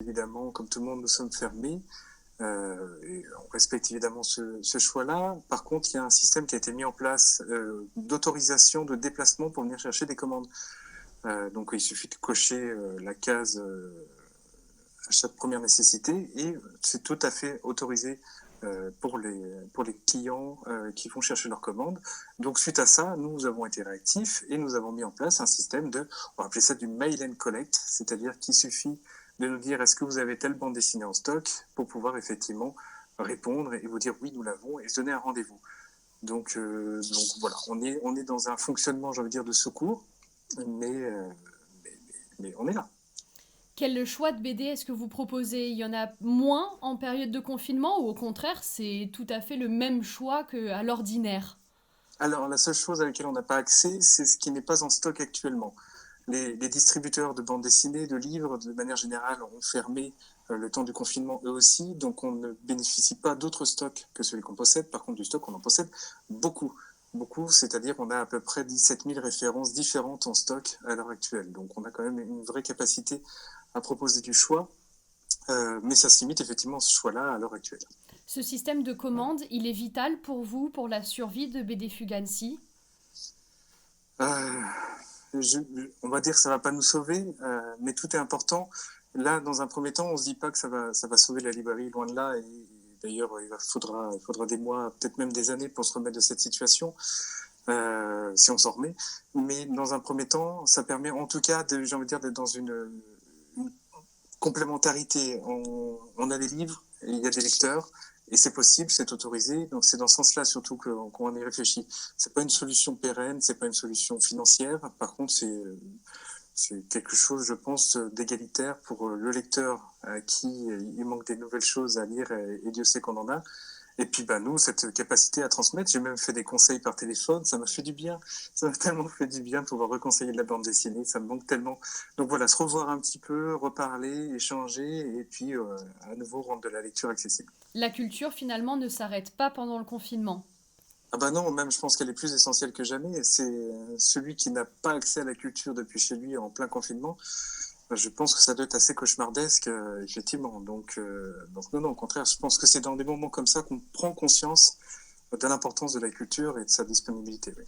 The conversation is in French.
évidemment, comme tout le monde, nous sommes fermés. Et on respecte évidemment ce choix-là. Par contre, il y a un système qui a été mis en place d'autorisation de déplacement pour venir chercher des commandes. Donc il suffit de cocher la case à chaque première nécessité et c'est tout à fait autorisé pour les clients qui vont chercher leurs commandes. Donc suite à ça, nous avons été réactifs et nous avons mis en place un système on va appeler ça du mail and collect, c'est-à-dire qu'il suffit de nous dire est-ce que vous avez telle bande dessinée en stock pour pouvoir effectivement répondre et vous dire oui, nous l'avons et se donner un rendez-vous. Donc voilà, on est dans un fonctionnement, j'ai envie de dire, de secours, mais, euh, mais on est là. Quel choix de BD est-ce que vous proposez? Il y en a moins en période de confinement ou au contraire, c'est tout à fait le même choix qu'à l'ordinaire? Alors, la seule chose à laquelle on n'a pas accès, c'est ce qui n'est pas en stock actuellement. Les distributeurs de bandes dessinées, de livres, de manière générale, ont fermé le temps du confinement eux aussi, donc on ne bénéficie pas d'autres stocks que celui qu'on possède. Par contre, du stock, on en possède beaucoup. Beaucoup, c'est-à-dire qu'on a à peu près 17 000 références différentes en stock à l'heure actuelle. Donc on a quand même une vraie capacité à proposer du choix, mais ça se limite effectivement à ce choix-là à l'heure actuelle. Ce système de commande, il est vital pour vous, pour la survie de BD Fugancy? Euh, je, on va dire que ça va pas nous sauver, mais tout est important. Là, dans un premier temps, on se dit pas que ça va sauver la librairie, loin de là. Et d'ailleurs, il faudra des mois, peut-être même des années pour se remettre de cette situation, si on s'en remet. Mais dans un premier temps, ça permet en tout cas, j'ai envie de dire, d'être dans une complémentarité. On a des livres, il y a des lecteurs, et c'est possible, c'est autorisé. Donc c'est dans ce sens-là surtout qu'on y réfléchit. C'est pas une solution pérenne, c'est pas une solution financière. Par contre, c'est quelque chose, je pense, d'égalitaire pour le lecteur à qui il manque des nouvelles choses à lire, et Dieu sait qu'on en a. Et puis bah, nous, cette capacité à transmettre, j'ai même fait des conseils par téléphone, ça m'a fait du bien. Ça m'a tellement fait du bien de pouvoir reconseiller de la bande dessinée, ça me manque tellement. Donc voilà, se revoir un petit peu, reparler, échanger, et puis à nouveau rendre de la lecture accessible. La culture finalement ne s'arrête pas pendant le confinement. Ah bah non, même je pense qu'elle est plus essentielle que jamais. C'est celui qui n'a pas accès à la culture depuis chez lui en plein confinement. Bah, je pense que ça doit être assez cauchemardesque, effectivement. Donc non, non, au contraire, je pense que c'est dans des moments comme ça qu'on prend conscience de l'importance de la culture et de sa disponibilité. Oui.